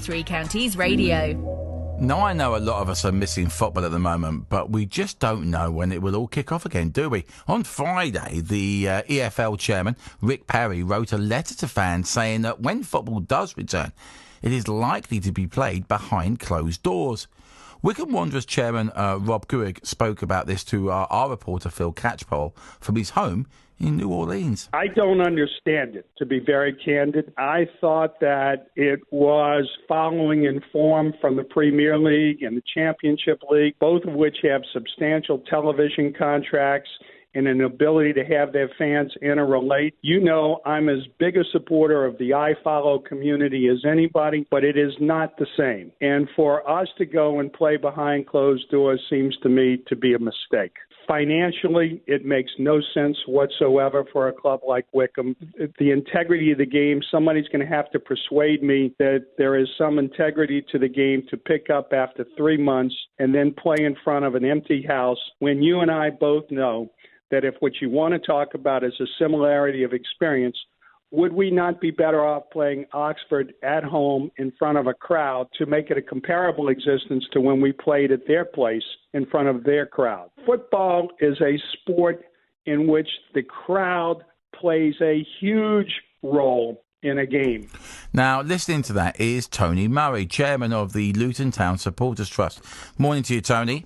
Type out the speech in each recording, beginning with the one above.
Three Counties Radio. Now, I know a lot of us are missing football at the moment, but we just don't know when it will all kick off again, do we? On Friday, the EFL chairman, Rick Parry, wrote a letter to fans saying that when football does return, it is likely to be played behind closed doors. Wycombe Wanderers chairman Rob Couig spoke about this to our reporter Phil Catchpole from his home in New Orleans. I don't understand it, to be very candid. I thought that it was following in form from the Premier League and the Championship League, both of which have substantial television contracts and an ability to have their fans interrelate. You know, I'm as big a supporter of the iFollow community as anybody, but it is not the same. And for us to go and play behind closed doors seems to me to be a mistake. Financially, it makes no sense whatsoever for a club like Wycombe. The integrity of the game, somebody's going to have to persuade me that there is some integrity to the game to pick up after 3 months and then play in front of an empty house when you and I both know that if what you want to talk about is a similarity of experience, would we not be better off playing Oxford at home in front of a crowd to make it a comparable existence to when we played at their place in front of their crowd? Football is a sport in which the crowd plays a huge role in a game. Now, listening to that is Tony Murray, chairman of the Luton Town Supporters Trust. Morning to you, Tony.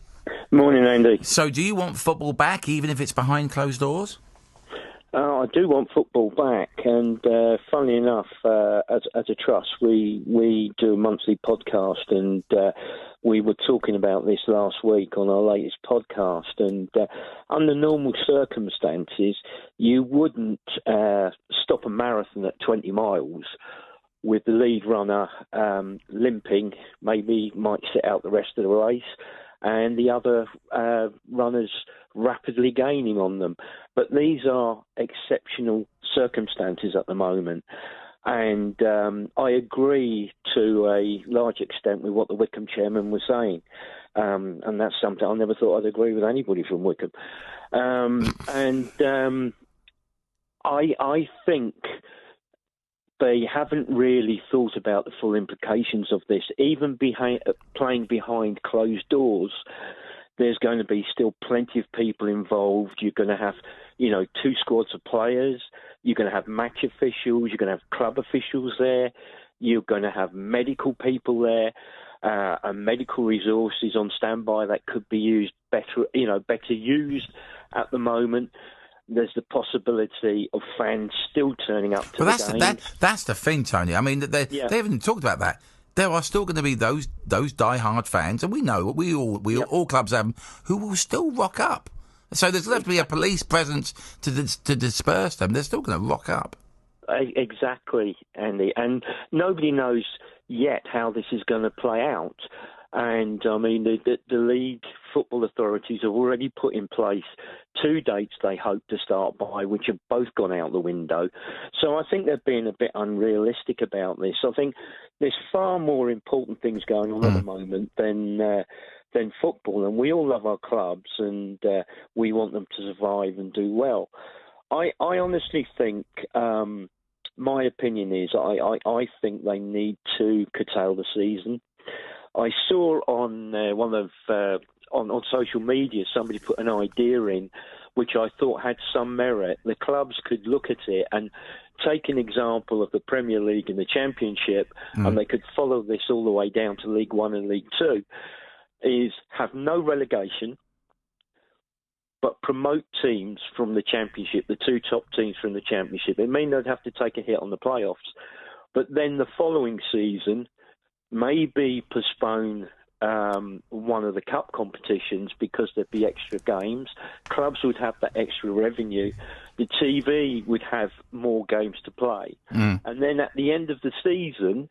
Morning, Andy. So do you want football back, even if it's behind closed doors? I do want football back, and funnily enough, as a trust, we do a monthly podcast, and we were talking about this last week on our latest podcast, and under normal circumstances, you wouldn't stop a marathon at 20 miles with the lead runner limping, maybe might sit out the rest of the race, and the other runners rapidly gaining on them. But these are exceptional circumstances at the moment. And I agree to a large extent with what the Wycombe chairman was saying. And that's something I never thought I'd agree with anybody from Wycombe. I think they haven't really thought about the full implications of this. Even playing behind closed doors, there's going to be still plenty of people involved. You're going to have, 2 squads of players. You're going to have match officials. You're going to have club officials there. You're going to have medical people there, and medical resources on standby that could be used better used at the moment. There's the possibility of fans still turning up to the games. That's the thing, Tony. I mean, they haven't talked about that. There are still going to be those die-hard fans, and we know all clubs have them, who will still rock up. So there's going to be a police presence to disperse them. They're still going to rock up. Exactly, Andy. And nobody knows yet how this is going to play out. And, I mean, the league football authorities have already put in place 2 dates they hope to start by, which have both gone out the window. So I think they're being a bit unrealistic about this. I think there's far more important things going on at the moment than football. And we all love our clubs, and we want them to survive and do well. I honestly think... my opinion is I think they need to curtail the season. I saw on on social media somebody put an idea in which I thought had some merit. The clubs could look at it and take an example of the Premier League and the Championship, and they could follow this all the way down to League One and League Two, is have no relegation, but promote teams from the Championship, the 2 top teams from the Championship. It may not have to take a hit on the playoffs, but then the following season, maybe postpone one of the cup competitions because there'd be extra games. Clubs would have that extra revenue. The TV would have more games to play. And then at the end of the season,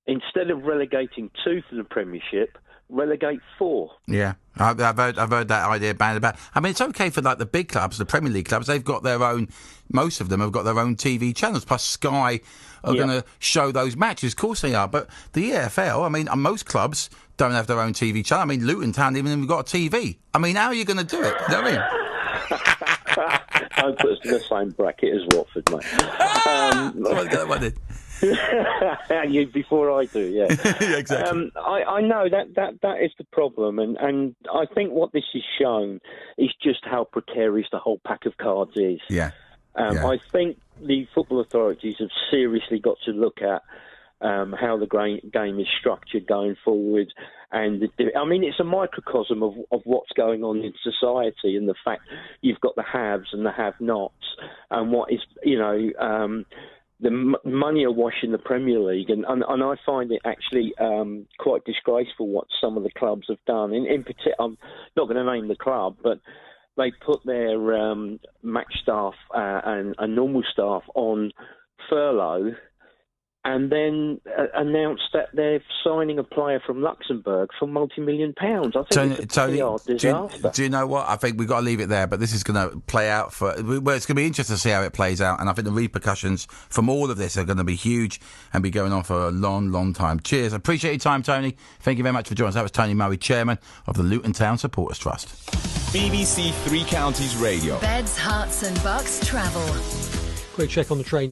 instead of relegating 2 for the Premiership, relegate 4. Yeah, I've heard that idea bandied about. I mean, it's okay for like the big clubs, the Premier League clubs. They've got their own. Most of them have got their own TV channels. Plus, Sky are going to show those matches. Of course, they are. But the EFL, I mean, most clubs don't have their own TV channel. I mean, Luton Town even have got a TV. I mean, how are you going to do it? You know what I mean? I'd put us in the same bracket as Watford, mate. Before I do, yeah. Yeah, exactly. I know that is the problem, and I think what this has shown is just how precarious the whole pack of cards is. Yeah. I think the football authorities have seriously got to look at how the game is structured going forward. And I mean, it's a microcosm of what's going on in society, and the fact you've got the haves and the have-nots, and what is, the money awash in the Premier League, and I find it actually quite disgraceful what some of the clubs have done. In particular, I'm not going to name the club, but they put their match staff and normal staff on furlough, and then announced that they're signing a player from Luxembourg for multi-million pounds. I think it's a PR disaster. Do you know what? I think we've got to leave it there, but this is going to play out it's going to be interesting to see how it plays out, and I think the repercussions from all of this are going to be huge and be going on for a long, long time. Cheers. I appreciate your time, Tony. Thank you very much for joining us. That was Tony Murray, Chairman of the Luton Town Supporters Trust. BBC Three Counties Radio. Beds, Hearts and Bucks travel. Quick check on the train.